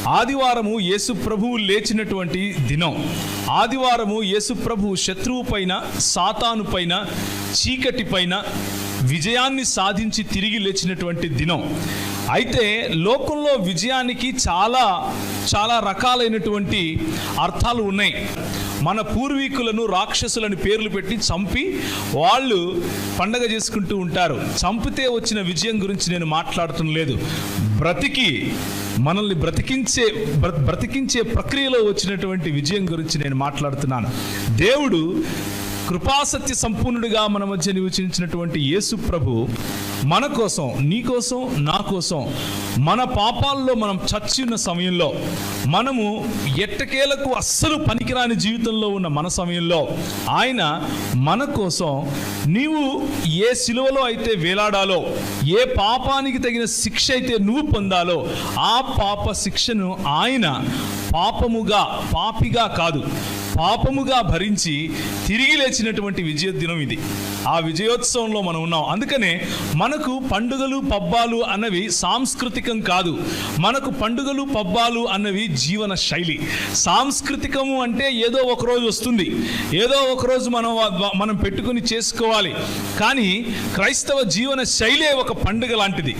ఆదివారము యేసు ప్రభువు లేచినటువంటి దినం. ఆదివారము యేసు ప్రభువు శత్రువు పైన, సాతాను పైన, చీకటి పైన విజయాన్ని సాధించి తిరిగి లేచినటువంటి దినం. అయితే లోకంలో విజయానికి చాలా చాలా రకాలైనటువంటి అర్థాలు ఉన్నాయి. మన పూర్వీకులను రాక్షసులని పేర్లు పెట్టి చంపి వాళ్ళు పండగ చేసుకుంటూ ఉంటారు. చంపితే వచ్చిన విజయం గురించి నేను మాట్లాడటం లేదు. మనల్ని బ్రతికించే ప్రక్రియలో వచ్చినటువంటి విజయం గురించి నేను మాట్లాడుతున్నాను. దేవుడు కృపాసత్య సంపూర్ణుడిగా మన మధ్య నివసించినటువంటి యేసు ప్రభు మన కోసం, నీ కోసం, నా కోసం, మన పాపాల్లో మనం చచ్చి ఉన్న సమయంలో, మనము ఎట్టకేలకు అస్సలు పనికిరాని జీవితంలో ఉన్న మన సమయంలో ఆయన మన కోసం, నీవు ఏ సిలువలో అయితే వేలాడాలో, ఏ పాపానికి తగిన శిక్ష అయితే నువ్వు పొందాలో ఆ పాప శిక్షను ఆయన పాపిగా కాదు, పాపముగా భరించి తిరిగి లేచినటువంటి విజయ దినం ఇది. ఆ విజయోత్సవంలో మనం ఉన్నాం. అందుకనే మనకు పండుగలు పబ్బాలు అన్నవి సాంస్కృతికం కాదు. మనకు పండుగలు పబ్బాలు అన్నవి జీవన శైలి. సాంస్కృతికము అంటే ఏదో ఒకరోజు వస్తుంది, ఏదో ఒకరోజు మనం పెట్టుకుని చేసుకోవాలి. కానీ క్రైస్తవ జీవన శైలే ఒక పండుగ లాంటిది.